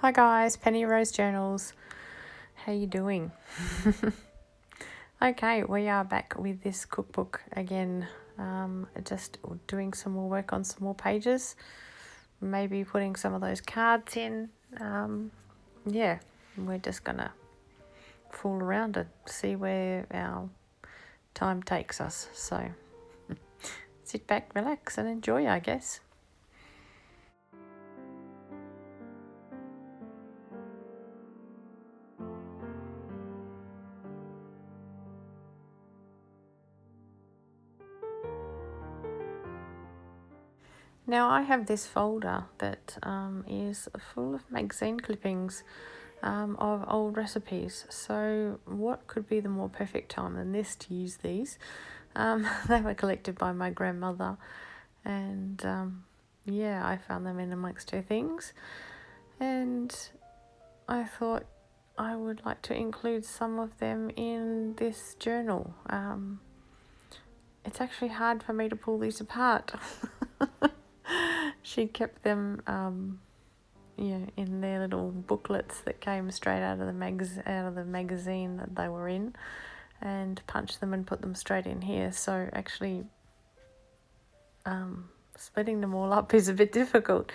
Hi guys, Penny Rose Journals. How you doing? Okay, we are back with this cookbook again. Just doing some more work on some more pages. Maybe putting some of those cards in. Yeah, we're just gonna fool around and see where our time takes us. So sit back, relax, and enjoy, I guess. Now I have this folder that is full of magazine clippings of old recipes. So what could be the more perfect time than this to use these? They were collected by my grandmother, and yeah, I found them in amongst her things, and I thought I would like to include some of them in this journal. It's actually hard for me to pull these apart. She kept them in their little booklets that came straight out of the magazine that they were in, and punched them and put them straight in here. So actually, splitting them all up is a bit difficult.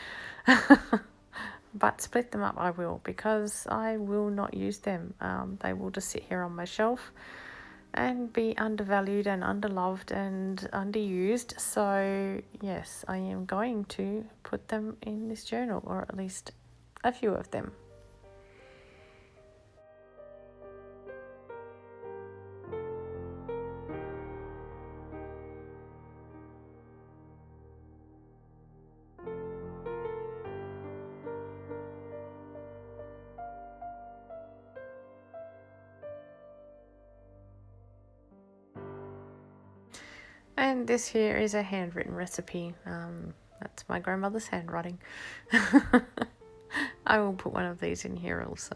But split them up I will, because I will not use them. They will just sit here on my shelf and be undervalued and underloved and underused. So yes, I am going to put them in this journal, or at least a few of them. And this here is a handwritten recipe. That's my grandmother's handwriting. I will put one of these in here also.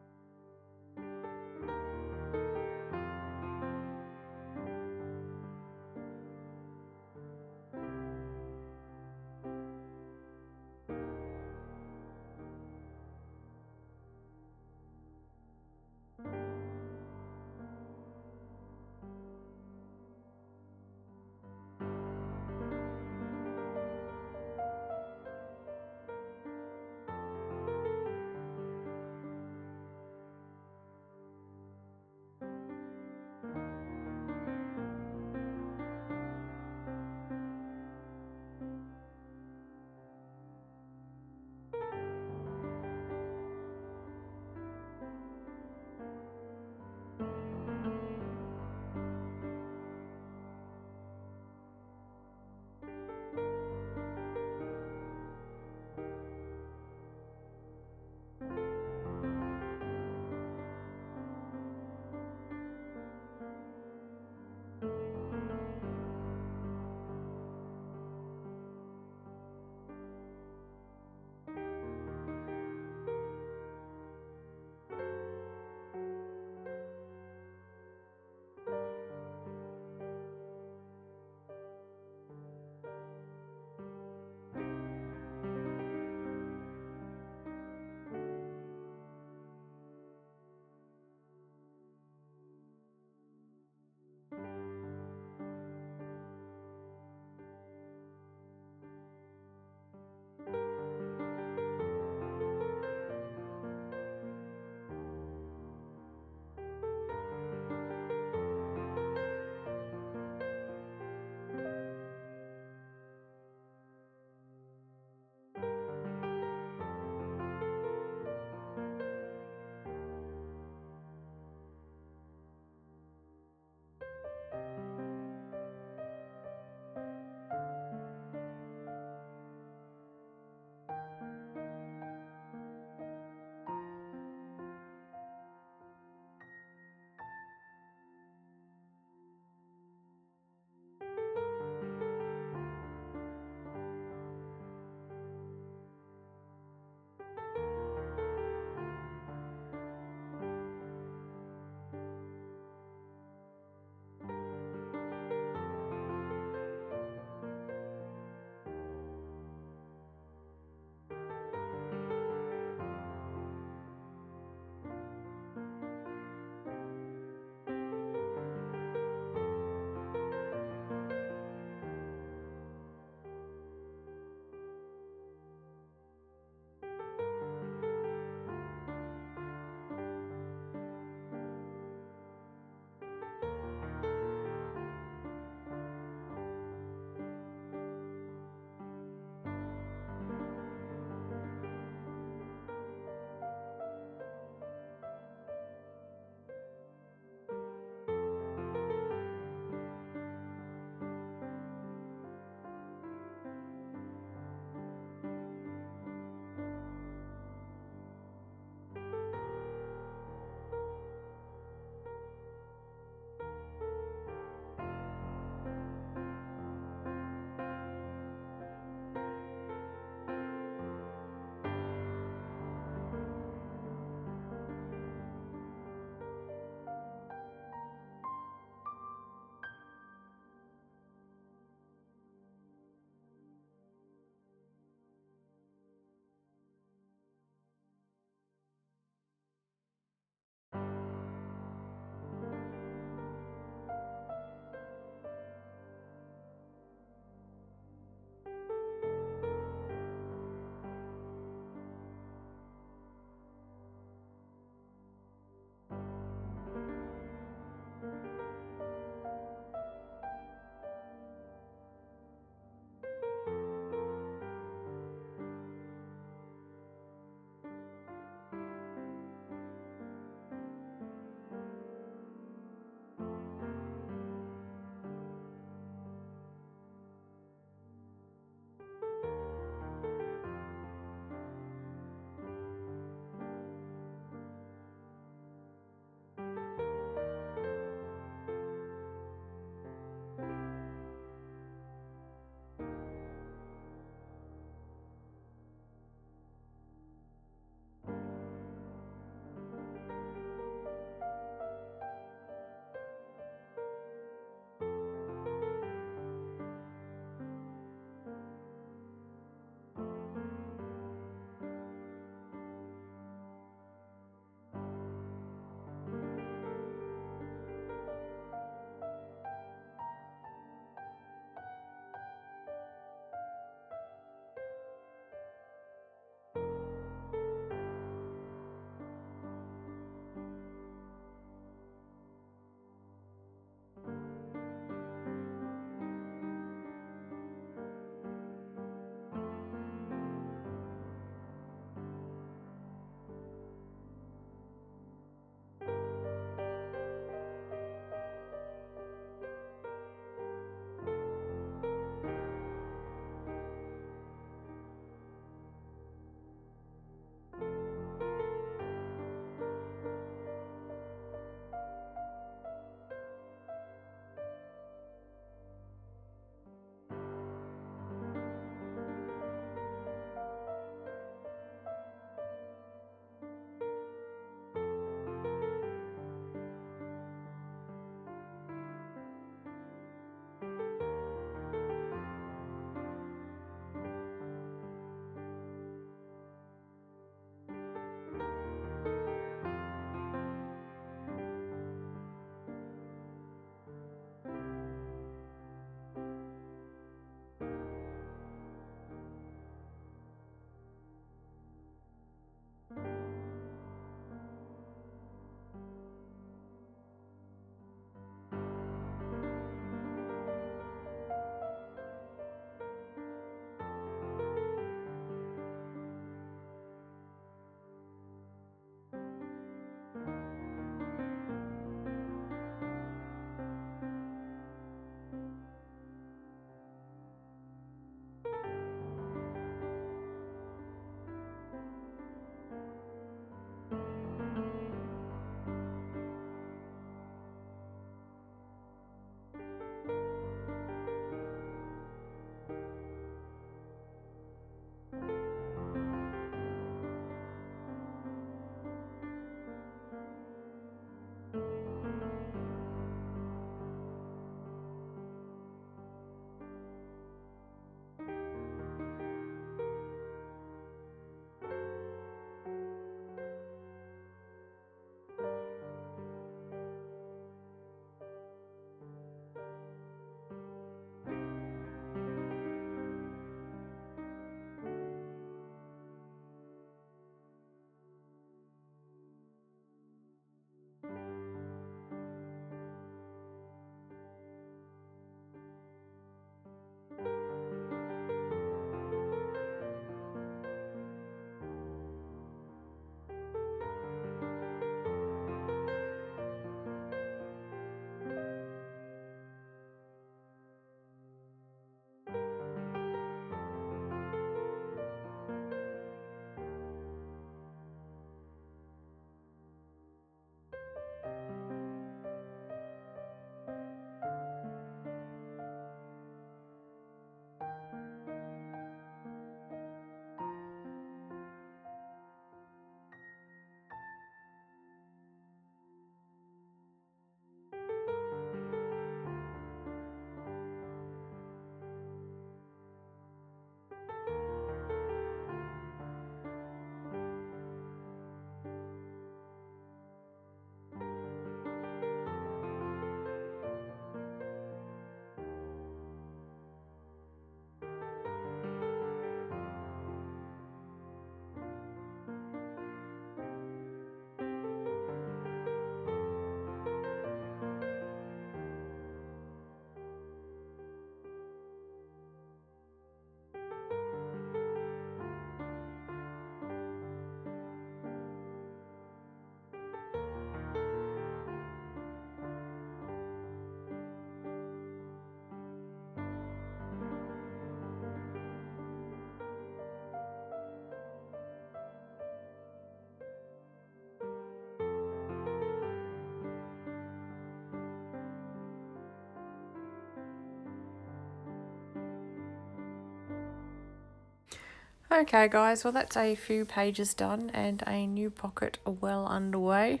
Okay guys, well that's a few pages done and a new pocket well underway,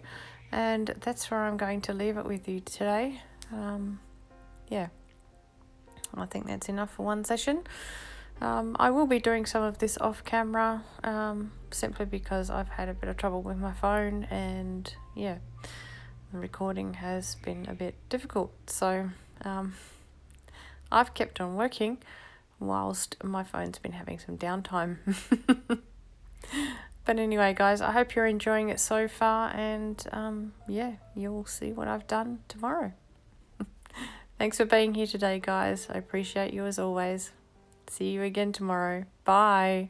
and that's where I'm going to leave it with you today. Yeah, I think that's enough for one session. I will be doing some of this off camera, simply because I've had a bit of trouble with my phone, and yeah, the recording has been a bit difficult, so I've kept on working whilst my phone's been having some downtime. But anyway guys, I hope you're enjoying it so far, and yeah, you'll see what I've done tomorrow. Thanks for being here today guys, I appreciate you as always. See you again tomorrow. Bye.